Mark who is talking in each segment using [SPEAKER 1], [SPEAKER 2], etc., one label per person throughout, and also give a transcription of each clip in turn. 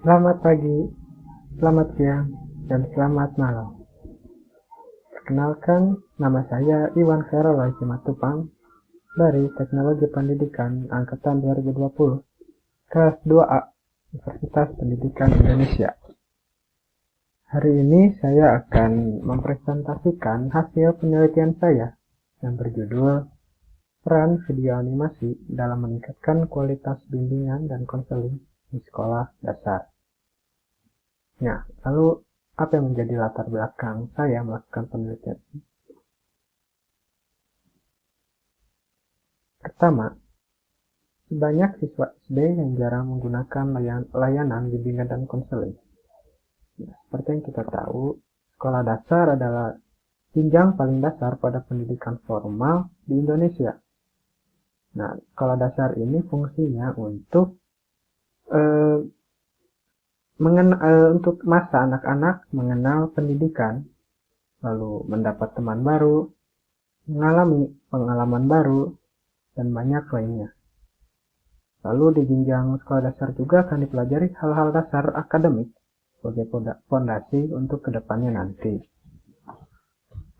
[SPEAKER 1] Selamat pagi, selamat siang, dan selamat malam. Perkenalkan, nama saya Iwan Ferolai Simatupang dari Teknologi Pendidikan Angkatan 2020, kelas 2A, Universitas Pendidikan Indonesia. Hari ini saya akan mempresentasikan hasil penelitian saya yang berjudul Peran Video Animasi dalam Meningkatkan Kualitas Bimbingan dan Konseling di Sekolah Dasar. Nah, lalu apa yang menjadi latar belakang saya melakukan penelitian ini? Pertama, banyak siswa SD yang jarang menggunakan layanan bimbingan dan konseling. Nah, seperti yang kita tahu, sekolah dasar adalah jenjang paling dasar pada pendidikan formal di Indonesia. Nah, sekolah dasar ini fungsinya untuk untuk masa anak-anak mengenal pendidikan, lalu mendapat teman baru, mengalami pengalaman baru, dan banyak lainnya. Lalu di jenjang sekolah dasar juga akan dipelajari hal-hal dasar akademik sebagai fondasi untuk kedepannya nanti.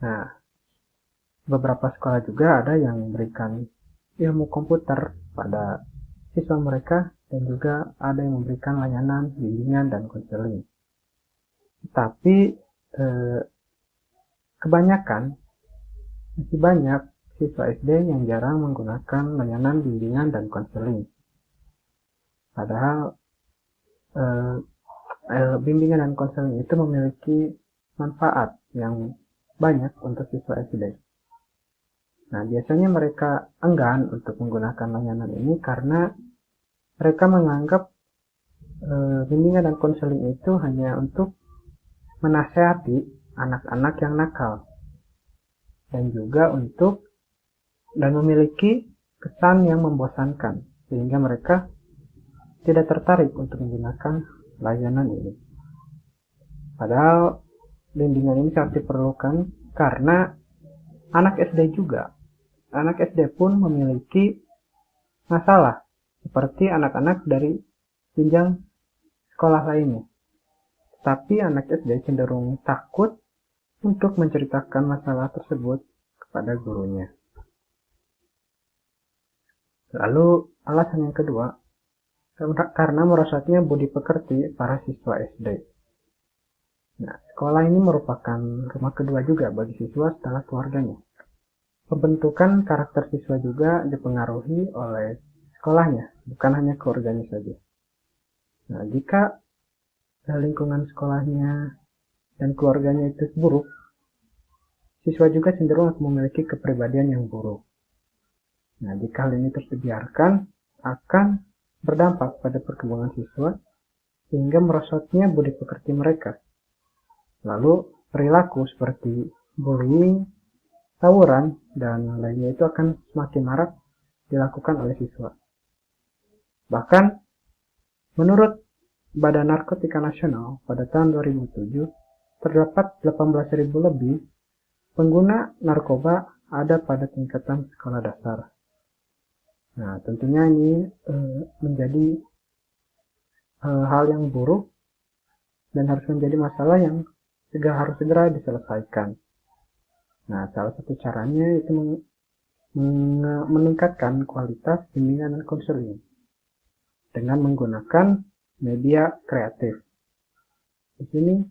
[SPEAKER 1] Nah, beberapa sekolah juga ada yang memberikan ilmu komputer pada siswa mereka dan juga ada yang memberikan layanan bimbingan dan konseling. Tapi kebanyakan masih banyak siswa SD yang jarang menggunakan layanan bimbingan dan konseling. Padahal bimbingan dan konseling itu memiliki manfaat yang banyak untuk siswa SD. Nah, biasanya mereka enggan untuk menggunakan layanan ini karena mereka menganggap bimbingan dan konseling itu hanya untuk menasehati anak-anak yang nakal dan juga dan memiliki kesan yang membosankan sehingga mereka tidak tertarik untuk menggunakan layanan ini. Padahal bimbingan ini sangat diperlukan karena anak SD pun memiliki masalah seperti anak-anak dari jenjang sekolah lainnya. Tapi anak SD cenderung takut untuk menceritakan masalah tersebut kepada gurunya. Lalu alasan yang kedua, karena merosotnya budi pekerti para siswa SD. Nah, sekolah ini merupakan rumah kedua juga bagi siswa setelah keluarganya. Pembentukan karakter siswa juga dipengaruhi oleh sekolahnya, bukan hanya keluarganya saja. Nah, jika lingkungan sekolahnya dan keluarganya itu buruk, siswa juga cenderung akan memiliki kepribadian yang buruk. Nah, jika hal ini terus dibiarkan, akan berdampak pada perkembangan siswa, sehingga merosotnya budi pekerti mereka. Lalu, perilaku seperti bullying, tawuran, dan lainnya itu akan semakin marak dilakukan oleh siswa. Bahkan, menurut Badan Narkotika Nasional pada tahun 2007, terdapat 18.000 lebih pengguna narkoba ada pada tingkatan sekolah dasar. Nah, tentunya ini menjadi hal yang buruk dan harus menjadi masalah yang harus segera diselesaikan. Nah, salah satu caranya itu meningkatkan kualitas bimbingan dan konseling dengan menggunakan media kreatif. Di sini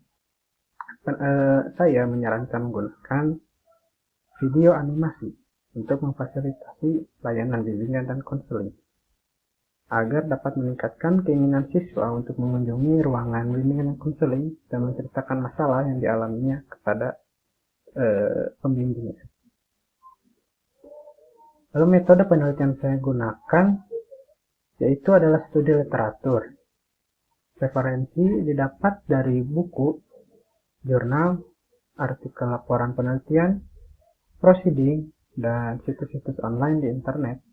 [SPEAKER 1] saya menyarankan menggunakan video animasi untuk memfasilitasi layanan bimbingan dan konseling agar dapat meningkatkan keinginan siswa untuk mengunjungi ruangan bimbingan dan konseling dan menceritakan masalah yang dialaminya kepada pembimbingnya. Lalu metode penelitian saya gunakan yaitu adalah studi literatur. Referensi didapat dari buku, jurnal, artikel laporan penelitian, proceeding, dan situs-situs online di internet,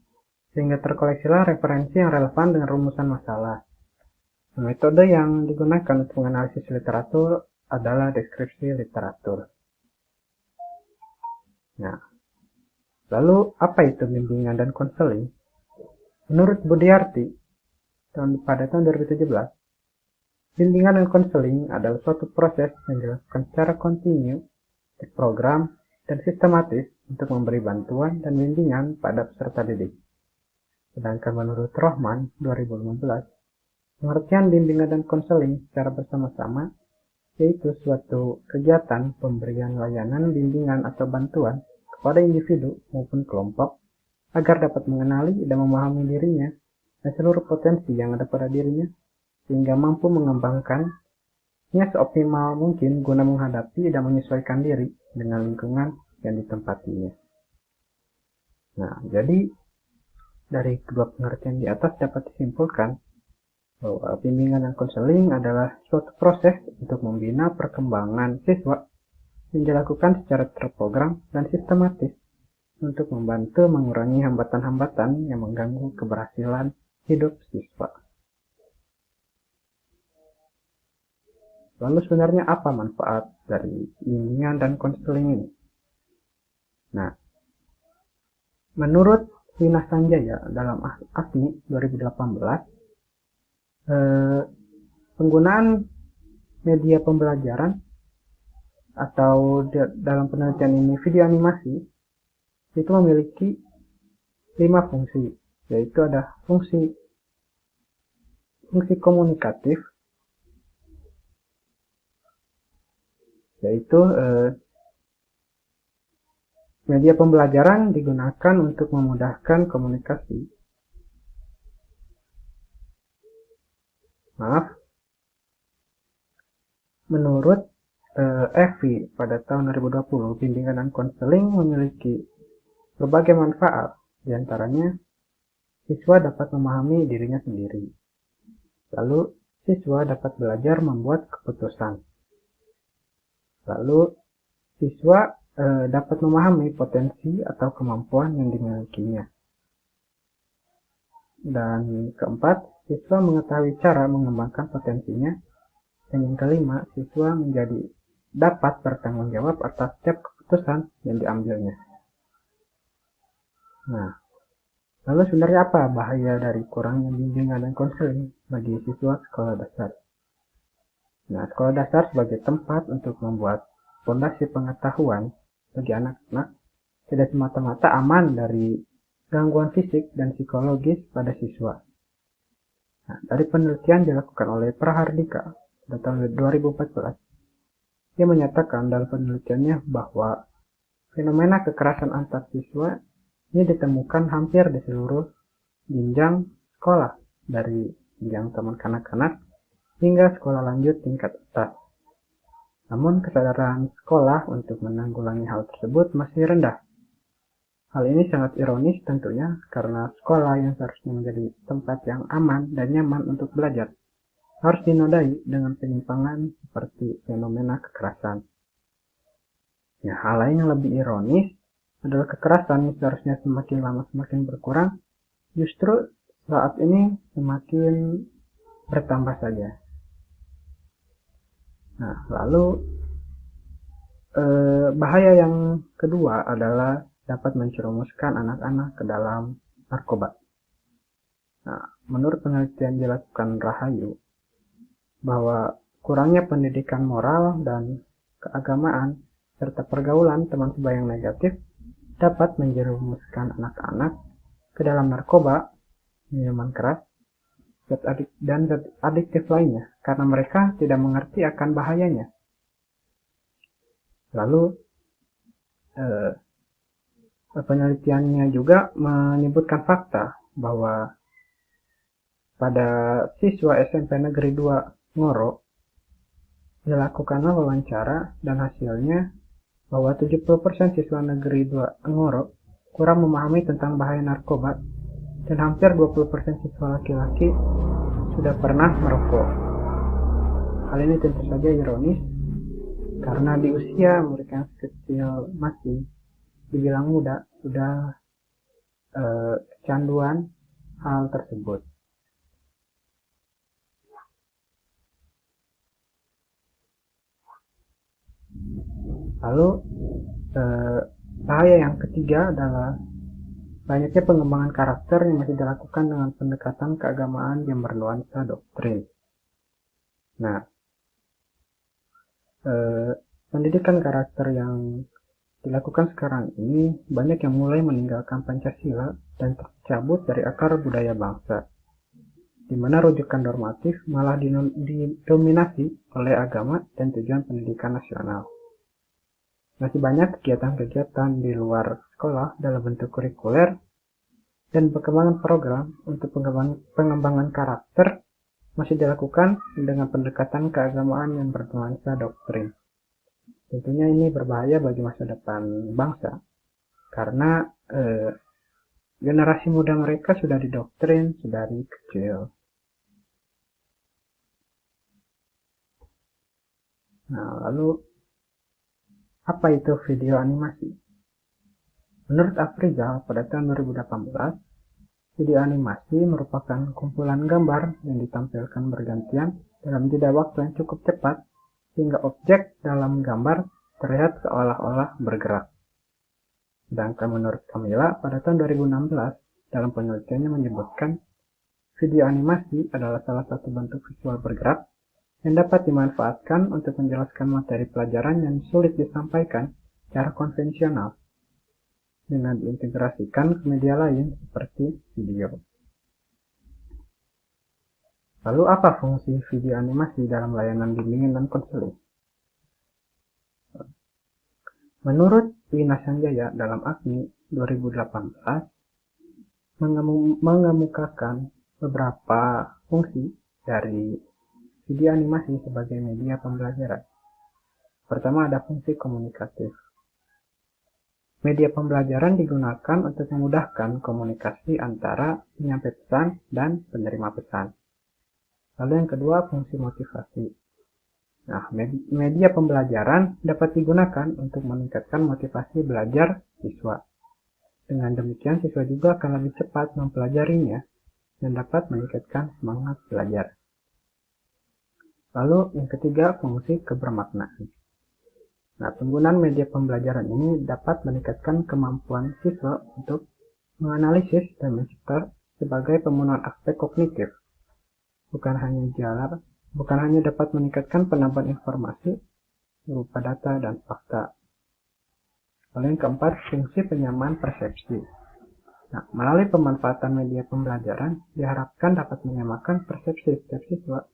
[SPEAKER 1] sehingga terkoleksilah referensi yang relevan dengan rumusan masalah. Metode yang digunakan untuk menganalisis literatur adalah deskripsi literatur. Nah, lalu apa itu bimbingan dan konseling? Menurut Budiarti, pada tahun 2017, Bimbingan dan konseling adalah suatu proses yang dilakukan secara kontinu, terprogram, dan sistematis untuk memberi bantuan dan bimbingan pada peserta didik. Sedangkan menurut Rohman 2015, pengertian bimbingan dan konseling secara bersama-sama yaitu suatu kegiatan pemberian layanan bimbingan atau bantuan kepada individu maupun kelompok agar dapat mengenali dan memahami dirinya dan seluruh potensi yang ada pada dirinya sehingga mampu mengembangkannya seoptimal mungkin guna menghadapi dan menyesuaikan diri dengan lingkungan yang ditempatinya. Nah, jadi dari kedua pengertian di atas dapat disimpulkan bahwa bimbingan dan konseling adalah suatu proses untuk membina perkembangan siswa yang dilakukan secara terprogram dan sistematis untuk membantu mengurangi hambatan-hambatan yang mengganggu keberhasilan hidup siswa. Lalu sebenarnya apa manfaat dari bimbingan dan konseling ini? Nah, menurut Wina Sanjaya dalam ASMI 2018, penggunaan media pembelajaran atau dalam penelitian ini video animasi itu memiliki 5 fungsi, yaitu ada fungsi komunikatif, yaitu media pembelajaran digunakan untuk memudahkan komunikasi. Menurut Evi pada tahun 2020, bimbingan dan konseling memiliki berbagai manfaat, diantaranya siswa dapat memahami dirinya sendiri. Lalu, siswa dapat belajar membuat keputusan. Lalu, siswa dapat memahami potensi atau kemampuan yang dimilikinya. Dan keempat, siswa mengetahui cara mengembangkan potensinya. Dan yang kelima, siswa dapat bertanggung jawab atas setiap keputusan yang diambilnya. Nah, lalu sebenarnya apa bahaya dari kurangnya bimbingan dan konseling bagi siswa sekolah dasar? Nah, sekolah dasar sebagai tempat untuk membuat fondasi pengetahuan bagi anak-anak tidak semata-mata aman dari gangguan fisik dan psikologis pada siswa. Nah, dari penelitian dilakukan oleh Prahardika pada tahun 2014, dia menyatakan dalam penelitiannya bahwa fenomena kekerasan antar siswa ini ditemukan hampir di seluruh jenjang sekolah, dari jenjang taman kanak-kanak hingga sekolah lanjut tingkat atas. Namun kesadaran sekolah untuk menanggulangi hal tersebut masih rendah. Hal ini sangat ironis tentunya karena sekolah yang seharusnya menjadi tempat yang aman dan nyaman untuk belajar harus dinodai dengan penyimpangan seperti fenomena kekerasan. Ya, hal lain yang lebih ironis adalah kekerasan yang seharusnya semakin lama semakin berkurang, justru saat ini semakin bertambah saja. Nah, lalu bahaya yang kedua adalah dapat mencerumuskan anak-anak ke dalam narkoba. Nah, menurut penelitian dilakukan Rahayu, bahwa kurangnya pendidikan moral dan keagamaan serta pergaulan teman sebaya yang negatif dapat menjerumuskan anak-anak ke dalam narkoba, minuman keras, dan zat adiktif lainnya karena mereka tidak mengerti akan bahayanya. Lalu penelitiannya juga menyebutkan fakta bahwa pada siswa SMP Negeri 2 Ngoro dilakukanlah wawancara dan hasilnya bahwa 70% siswa Negeri 2 Ngoro kurang memahami tentang bahaya narkoba dan hampir 20% siswa laki-laki sudah pernah merokok. Hal ini tentu saja ironis karena di usia mereka yang kecil masih dibilang muda sudah kecanduan hal tersebut. Lalu bahaya yang ketiga adalah banyaknya pengembangan karakter yang masih dilakukan dengan pendekatan keagamaan yang bernuansa doktrin. Nah, pendidikan karakter yang dilakukan sekarang ini banyak yang mulai meninggalkan Pancasila dan tercabut dari akar budaya bangsa, di mana rujukan normatif malah didominasi oleh agama dan tujuan pendidikan nasional. Masih banyak kegiatan-kegiatan di luar sekolah dalam bentuk kurikuler dan perkembangan program untuk pengembangan karakter masih dilakukan dengan pendekatan keagamaan yang bernuansa doktrin. Tentunya ini berbahaya bagi masa depan bangsa, karena generasi muda mereka sudah didoktrin dari kecil. Nah, lalu apa itu video animasi? Menurut Afrizal, pada tahun 2018, video animasi merupakan kumpulan gambar yang ditampilkan bergantian dalam jeda waktu yang cukup cepat sehingga objek dalam gambar terlihat seolah-olah bergerak. Sedangkan menurut Camilla, pada tahun 2016, dalam penelitiannya menyebutkan video animasi adalah salah satu bentuk visual bergerak yang dapat dimanfaatkan untuk menjelaskan materi pelajaran yang sulit disampaikan secara konvensional dengan diintegrasikan ke media lain seperti video. Lalu apa fungsi video animasi dalam layanan bimbingan dan konseling? Menurut Wina Sanjaya dalam AKMI 2018 mengemukakan beberapa fungsi dari video animasi sebagai media pembelajaran. Pertama, ada fungsi komunikatif. Media pembelajaran digunakan untuk memudahkan komunikasi antara penyampai pesan dan penerima pesan. Lalu yang kedua, fungsi motivasi. Nah, media pembelajaran dapat digunakan untuk meningkatkan motivasi belajar siswa. Dengan demikian, siswa juga akan lebih cepat mempelajarinya dan dapat meningkatkan semangat belajar. Lalu yang ketiga, fungsi kebermaknaan. Nah, penggunaan media pembelajaran ini dapat meningkatkan kemampuan siswa untuk menganalisis dan mencipta sebagai pemenuhan aspek kognitif. Bukan hanya dapat meningkatkan penambahan informasi berupa data dan fakta. Lalu yang keempat, fungsi penyamaan persepsi. Nah, melalui pemanfaatan media pembelajaran diharapkan dapat menyamakan persepsi setiap siswa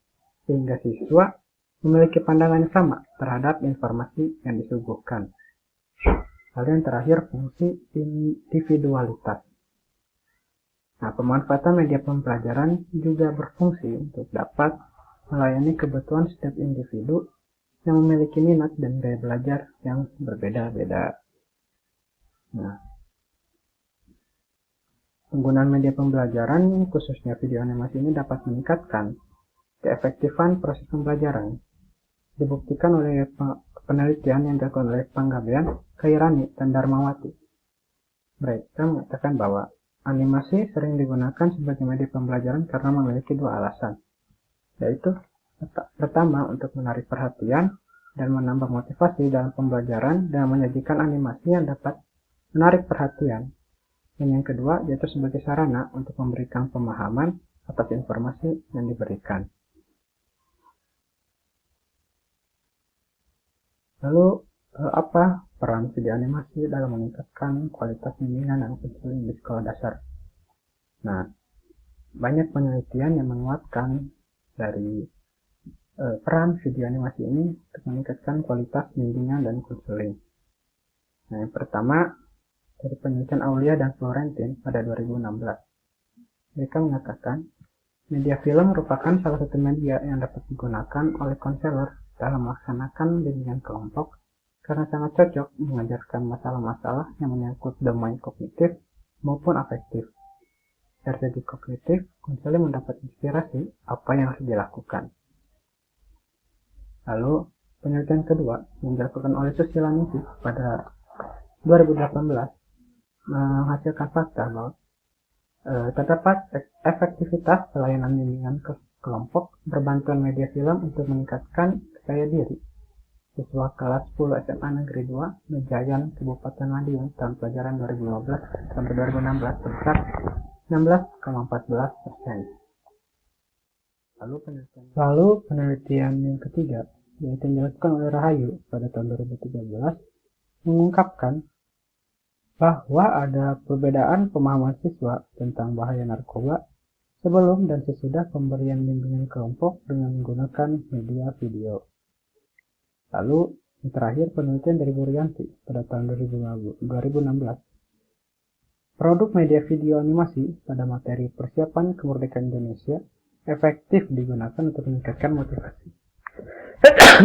[SPEAKER 1] sehingga siswa memiliki pandangan yang sama terhadap informasi yang disuguhkan. Lalu yang terakhir, fungsi individualitas. Nah, pemanfaatan media pembelajaran juga berfungsi untuk dapat melayani kebutuhan setiap individu yang memiliki minat dan gaya belajar yang berbeda-beda. Nah, penggunaan media pembelajaran, khususnya video animasi ini dapat meningkatkan keefektifan proses pembelajaran. Dibuktikan oleh penelitian yang dilakukan oleh Panggabean, Khairani, dan Darmawati. Mereka mengatakan bahwa animasi sering digunakan sebagai media pembelajaran karena memiliki dua alasan, yaitu pertama untuk menarik perhatian dan menambah motivasi dalam pembelajaran dengan menyajikan animasi yang dapat menarik perhatian, dan yang kedua yaitu sebagai sarana untuk memberikan pemahaman atas informasi yang diberikan. Lalu apa peran video animasi dalam meningkatkan kualitas bimbingan dan konseling di sekolah dasar? Nah, banyak penelitian yang menguatkan dari peran video animasi ini untuk meningkatkan kualitas bimbingan dan konseling. Nah, yang pertama dari penelitian Aulia dan Florentin pada 2016. Mereka mengatakan media film merupakan salah satu media yang dapat digunakan oleh konselor dalam melaksanakan bimbingan kelompok karena sangat cocok mengajarkan masalah-masalah yang menyangkut domain kognitif maupun afektif. Dari segi kognitif, konseling mendapat inspirasi apa yang harus dilakukan. Lalu, penelitian kedua yang dilakukan oleh Susilanisi pada 2018 menghasilkan fakta bahwa terdapat efektivitas pelayanan bimbingan ke kelompok berbantuan media film untuk meningkatkan daya diri siswa kelas 10 SMA Negeri 2 Mejayan Kabupaten Madiun tahun pelajaran 2015 sampai 2016 sebesar 16,14%. Lalu penelitian yang ketiga, yaitu yang dilakukan oleh Rahayu pada tahun 2013, mengungkapkan bahwa ada perbedaan pemahaman siswa tentang bahaya narkoba sebelum dan sesudah pemberian bimbingan kelompok dengan menggunakan media video. Lalu yang terakhir penelitian dari Bu Rianti pada tahun 2016. Produk media video animasi pada materi persiapan kemerdekaan Indonesia efektif digunakan untuk meningkatkan motivasi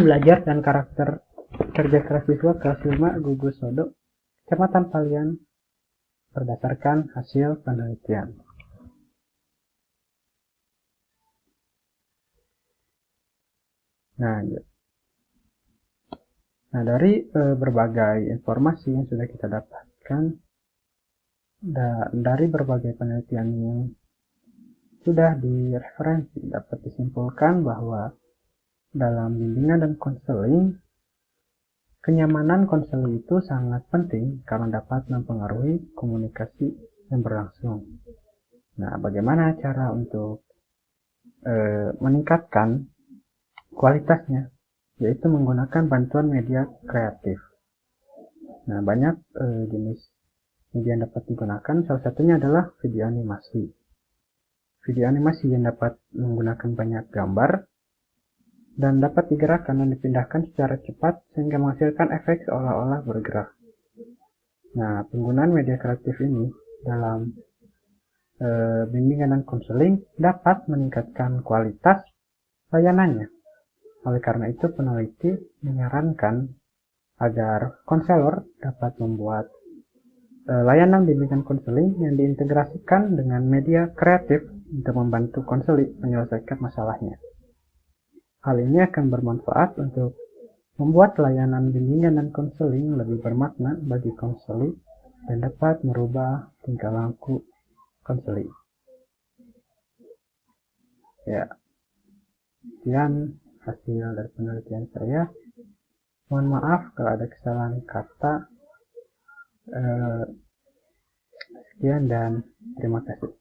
[SPEAKER 1] belajar dan karakter kerja keras siswa kelas 5 Gugus Sodo, Kecamatan Palian, berdasarkan hasil penelitian. Nah, dari berbagai informasi yang sudah kita dapatkan dari berbagai penelitian yang sudah direferensi, dapat disimpulkan bahwa dalam bimbingan dan konseling, kenyamanan konseling itu sangat penting karena dapat mempengaruhi komunikasi yang berlangsung. Nah, bagaimana cara untuk meningkatkan kualitasnya? Yaitu menggunakan bantuan media kreatif. Nah, banyak jenis media yang dapat digunakan, salah satunya adalah video animasi. Video animasi yang dapat menggunakan banyak gambar dan dapat digerakkan dan dipindahkan secara cepat sehingga menghasilkan efek seolah-olah bergerak. Nah, penggunaan media kreatif ini dalam bimbingan dan konseling dapat meningkatkan kualitas layanannya. Oleh karena itu, peneliti menyarankan agar konselor dapat membuat layanan bimbingan konseling yang diintegrasikan dengan media kreatif untuk membantu konseli menyelesaikan masalahnya. Hal ini akan bermanfaat untuk membuat layanan bimbingan dan konseling lebih bermakna bagi konseli dan dapat merubah tingkah laku konseli. Ya, sekian hasil dari penelitian saya. Mohon maaf kalau ada kesalahan kata. Sekian dan terima kasih.